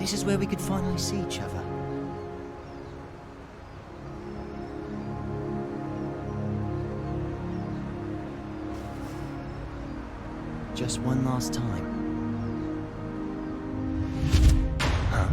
This is where we could finally see each other. Just one last time. Huh?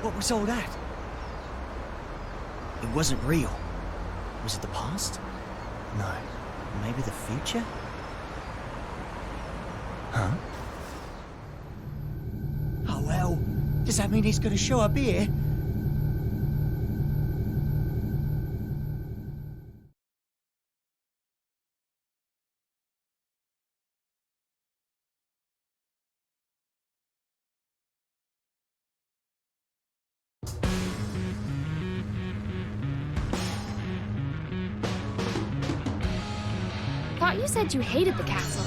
What was all that? It wasn't real. Was it the past? No. Maybe the future? Huh? Oh well, does that mean he's gonna show up here? Thought you said you hated the castle.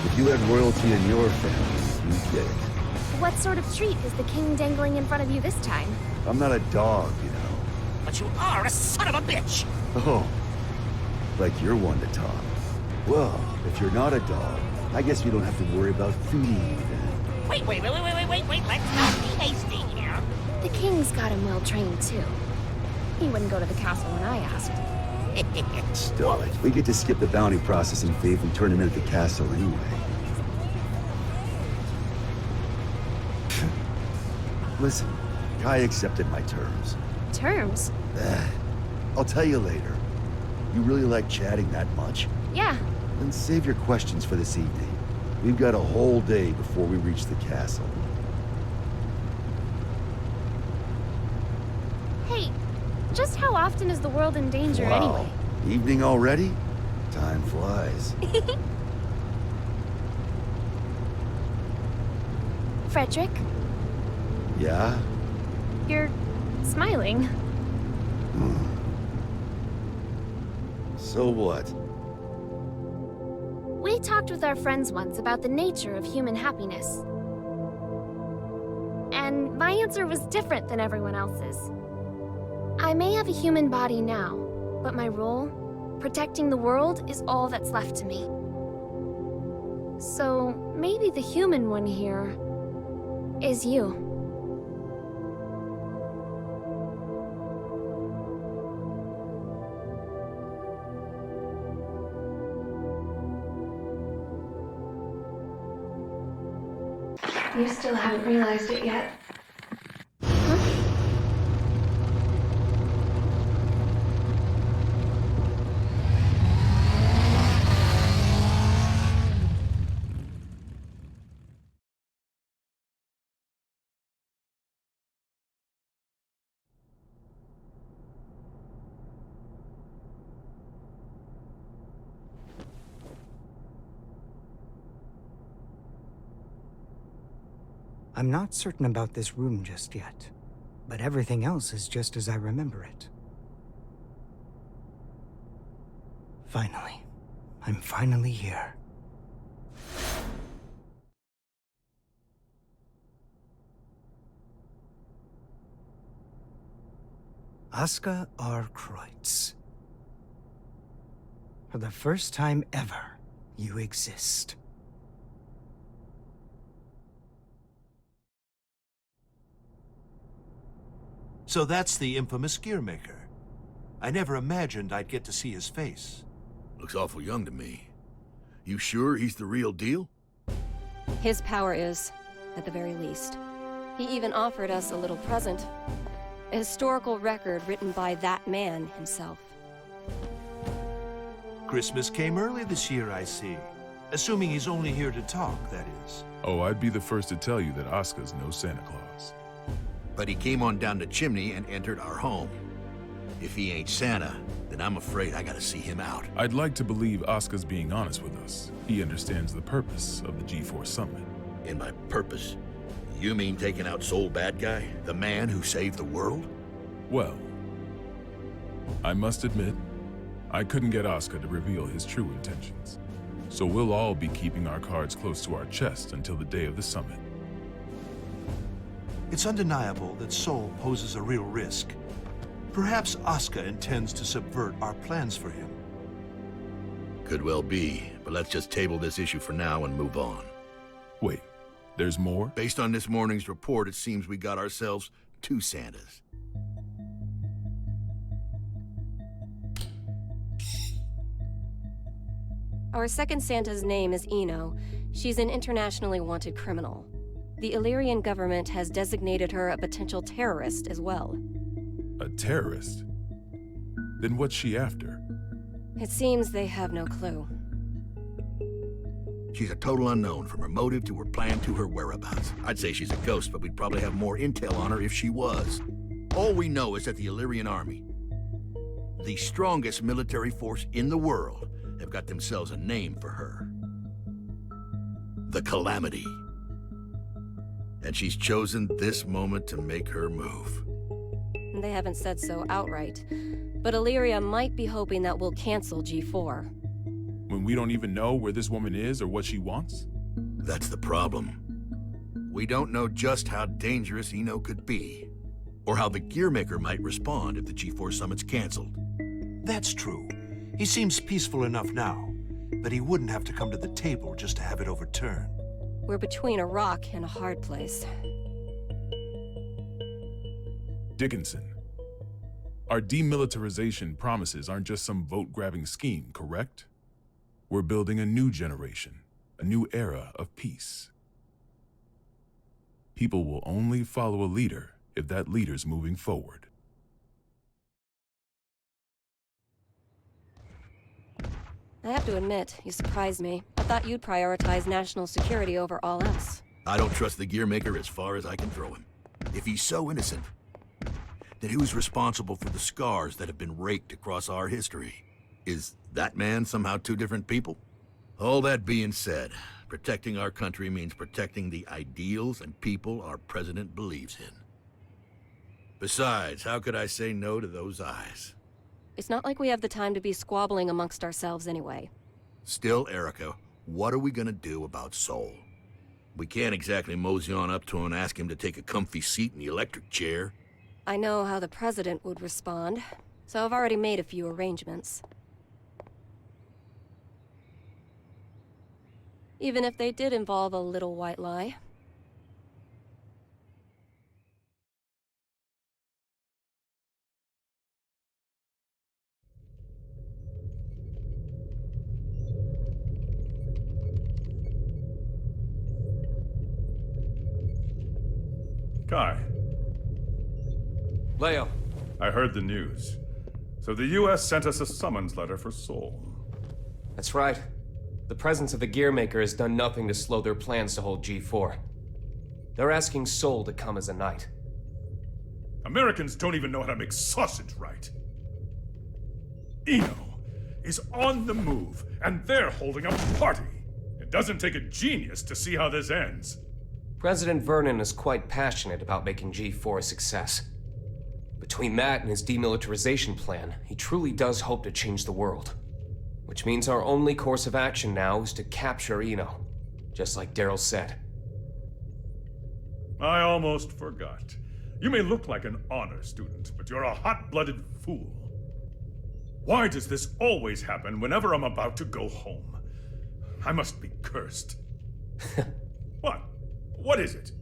If you had royalty in your family, you'd get it. What sort of treat is the king dangling in front of you this time? I'm not a dog, you know. But you are a son of a bitch! Oh, like you're one to talk. Well, if you're not a dog, I guess you don't have to worry about feeding you then. Wait, let's not be hasty here. The king's got him well trained, too. He wouldn't go to the castle when I asked. Stop it. We get to skip the bounty processing fee if we turn him into the castle anyway. Listen, Kai accepted my terms. Terms? I'll tell you later. You really like chatting that much? Yeah. Then save your questions for this evening. We've got a whole day before we reach the castle. Hey, just how often is the world in danger anyway? Evening already? Time flies. Frederick, Yeah? you're smiling. So what? We talked with our friends once about the nature of human happiness. And my answer was different than everyone else's. I may have a human body now, but my role, protecting the world, is all that's left to me. So maybe the human one here is you. You still haven't realized it yet. I'm not certain about this room just yet, but everything else is just as I remember it. Finally. I'm finally here. Aska R. Kreutz. For the first time ever, you exist. So that's the infamous Gearmaker. I never imagined I'd get to see his face. Looks awful young to me. You sure he's the real deal? His power is, at the very least. He even offered us a little present. A historical record written by that man himself. Christmas came early this year, I see. Assuming he's only here to talk, that is. Oh, I'd be the first to tell you that Aska's no Santa Claus. But he came on down the chimney and entered our home. If he ain't Santa, then I'm afraid I gotta see him out. I'd like to believe Oscar's being honest with us. He understands the purpose of the G4 summit. In my purpose, you mean taking out Soul Bad Guy? The man who saved the world? Well, I must admit, I couldn't get Oscar to reveal his true intentions. So we'll all be keeping our cards close to our chest until the day of the summit. It's undeniable that Soul poses a real risk. Perhaps Oscar intends to subvert our plans for him. Could well be, but let's just table this issue for now and move on. Wait, there's more? Based on this morning's report, it seems we got ourselves 2 Santas. Our second Santa's name is Eno. She's an internationally wanted criminal. The Illyrian government has designated her a potential terrorist as well. A terrorist? Then what's she after? It seems they have no clue. She's a total unknown, from her motive to her plan to her whereabouts. I'd say she's a ghost, but we'd probably have more intel on her if she was. All we know is that the Illyrian army, the strongest military force in the world, have got themselves a name for her. The Calamity. And she's chosen this moment to make her move. They haven't said so outright, but Illyria might be hoping that we'll cancel G4. When we don't even know where this woman is or what she wants? That's the problem. We don't know just how dangerous Eno could be, or how the Gearmaker might respond if the G4 summit's canceled. That's true. He seems peaceful enough now, but he wouldn't have to come to the table just to have it overturned. We're between a rock and a hard place. Dickinson, our demilitarization promises aren't just some vote-grabbing scheme, correct? We're building a new generation, a new era of peace. People will only follow a leader if that leader's moving forward. I have to admit, you surprised me. I thought you'd prioritize national security over all else. I don't trust the Gearmaker as far as I can throw him. If he's so innocent, then who's responsible for the scars that have been raked across our history? Is that man somehow 2 different people? All that being said, protecting our country means protecting the ideals and people our president believes in. Besides, how could I say no to those eyes? It's not like we have the time to be squabbling amongst ourselves anyway. Still, Erica, what are we gonna do about Soul? We can't exactly mosey on up to him and ask him to take a comfy seat in the electric chair. I know how the president would respond, so I've already made a few arrangements. Even if they did involve a little white lie. Kai. Leo. I heard the news. So the US sent us a summons letter for Soul. That's right. The presence of the Gearmaker has done nothing to slow their plans to hold G4. They're asking Soul to come as a knight. Americans don't even know how to make sausage right. Eno is on the move, and they're holding a party. It doesn't take a genius to see how this ends. President Vernon is quite passionate about making G4 a success. Between that and his demilitarization plan, he truly does hope to change the world. Which means our only course of action now is to capture Eno, just like Daryl said. I almost forgot. You may look like an honor student, but you're a hot-blooded fool. Why does this always happen whenever I'm about to go home? I must be cursed. What? What is it?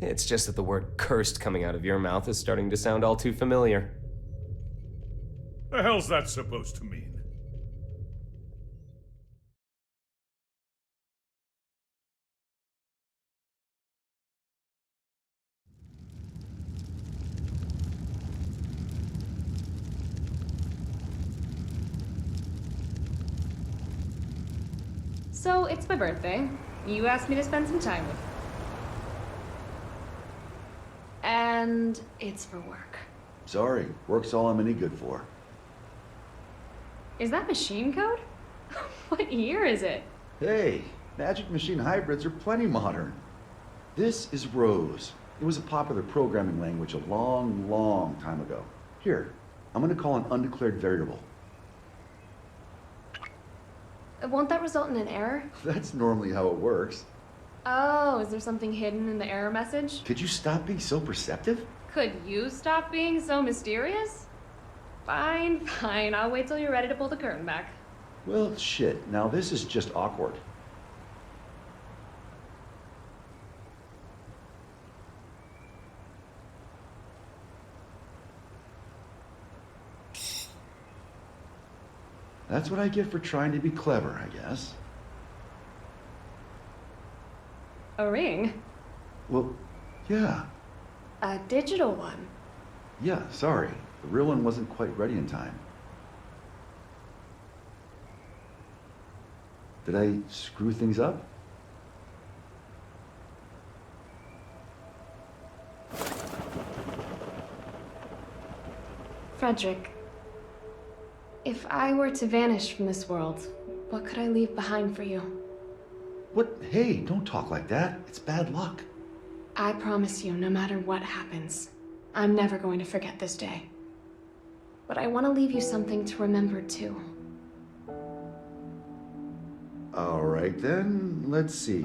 It's just that the word cursed coming out of your mouth is starting to sound all too familiar. The hell's that supposed to mean? So, it's my birthday. You asked me to spend some time with you. And it's for work. Sorry, work's all I'm any good for. Is that machine code? What year is it? Hey, Magic Machine hybrids are plenty modern. This is Rose. It was a popular programming language a long, long time ago. Here, I'm gonna call an undeclared variable. Won't that result in an error? That's normally how it works. Oh, is there something hidden in the error message? Could you stop being so perceptive? Could you stop being so mysterious? Fine, fine. I'll wait till you're ready to pull the curtain back. Well, shit. Now this is just awkward. That's what I get for trying to be clever, I guess. A ring? Well, yeah. A digital one? Yeah, sorry. The real one wasn't quite ready in time. Did I screw things up? Frederick, if I were to vanish from this world, what could I leave behind for you? What? Hey, don't talk like that. It's bad luck. I promise you, no matter what happens, I'm never going to forget this day. But I want to leave you something to remember, too. All right, then. Let's see.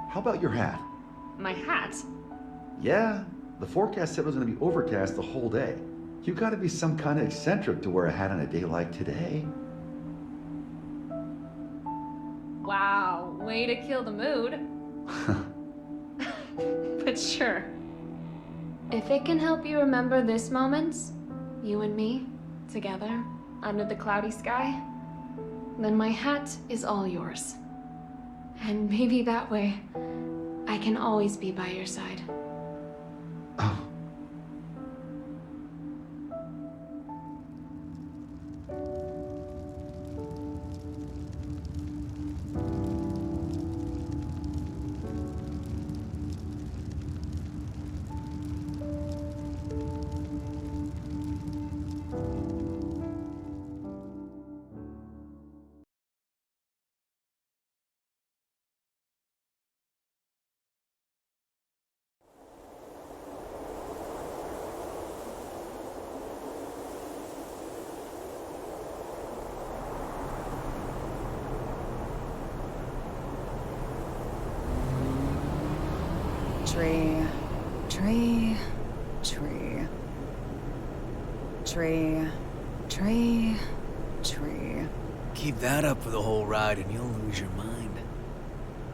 How about your hat? My hat? Yeah, the forecast said it was going to be overcast the whole day. You gotta be some kind of eccentric to wear a hat on a day like today. Wow, way to kill the mood. But sure. If it can help you remember this moment, you and me, together, under the cloudy sky, then my hat is all yours. And maybe that way, I can always be by your side. Oh. Tree, tree, tree. Tree, tree, tree. Keep that up for the whole ride and you'll lose your mind.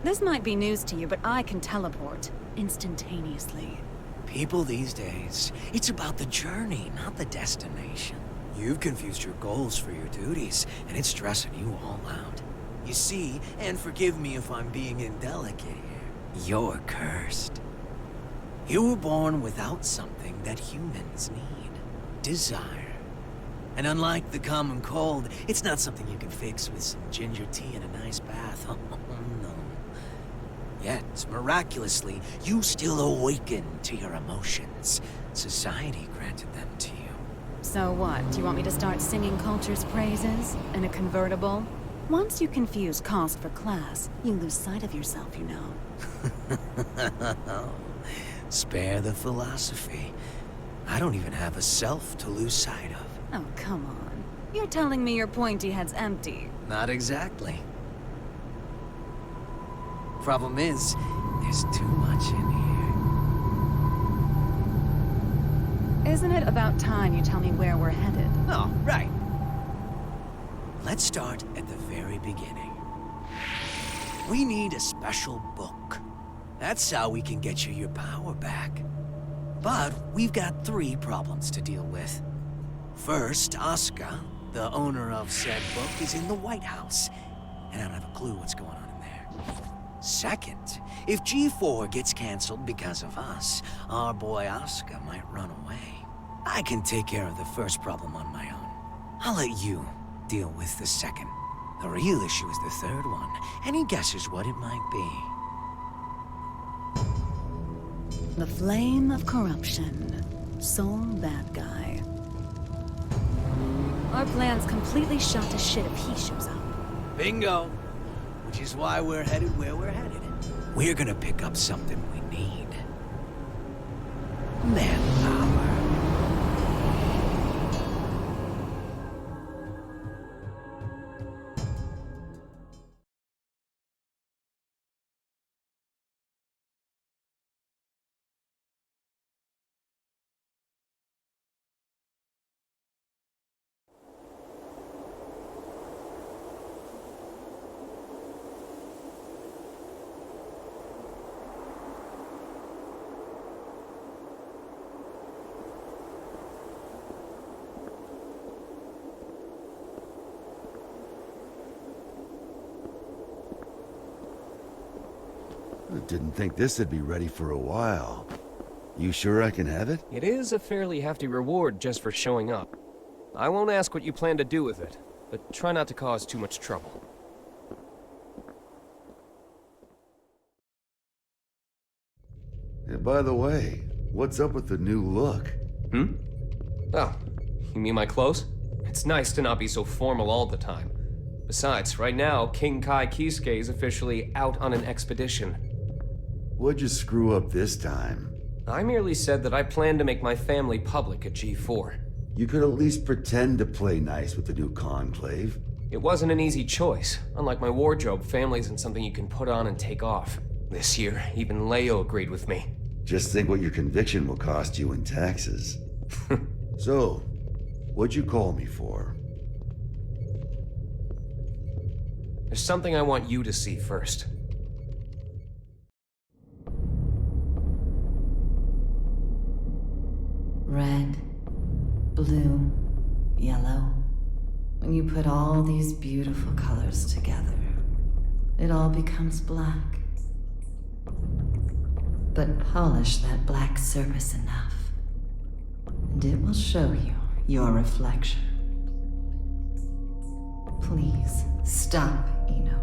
This might be news to you, but I can teleport instantaneously. People these days, it's about the journey, not the destination. You've confused your goals for your duties, and it's stressing you all out. You see, and forgive me if I'm being indelicate here, you're cursed. You were born without something that humans need. Desire. And unlike the common cold, it's not something you can fix with some ginger tea and a nice bath. Oh, no. Yet, miraculously, you still awaken to your emotions. Society granted them to you. So what? Do you want me to start singing culture's praises? In a convertible? Once you confuse cost for class, you lose sight of yourself, you know. Spare the philosophy. I don't even have a self to lose sight of. Oh, come on. You're telling me your pointy head's empty. Not exactly. Problem is, there's too much in here. Isn't it about time you tell me where we're headed? Oh, right. Let's start at the very beginning. We need a special book. That's how we can get you your power back. But we've got 3 problems to deal with. First, Asuka, the owner of said book, is in the White House, and I don't have a clue what's going on in there. Second, if G4 gets canceled because of us, our boy Asuka might run away. I can take care of the first problem on my own. I'll let you deal with the second. The real issue is the third one. Any guesses what it might be? The flame of corruption. sole bad guy. Our plan's completely shot to shit if he shows up. Bingo. Which is why we're headed where we're headed. We're gonna pick up something we need. Manpower. I didn't think this would be ready for a while. You sure I can have it? It is a fairly hefty reward just for showing up. I won't ask what you plan to do with it, but try not to cause too much trouble. Yeah, by the way, what's up with the new look? Oh, you mean my clothes? It's nice to not be so formal all the time. Besides, right now, King Kai Kisuke is officially out on an expedition. What'd you screw up this time? I merely said that I plan to make my family public at G4. You could at least pretend to play nice with the new conclave. It wasn't an easy choice. Unlike my wardrobe, family isn't something you can put on and take off. This year, even Leo agreed with me. Just think what your conviction will cost you in taxes. So, what'd you call me for? There's something I want you to see first. Red, blue, yellow. When you put all these beautiful colors together, it all becomes black. But polish that black surface enough, and it will show you your reflection. Please, stop, Eno.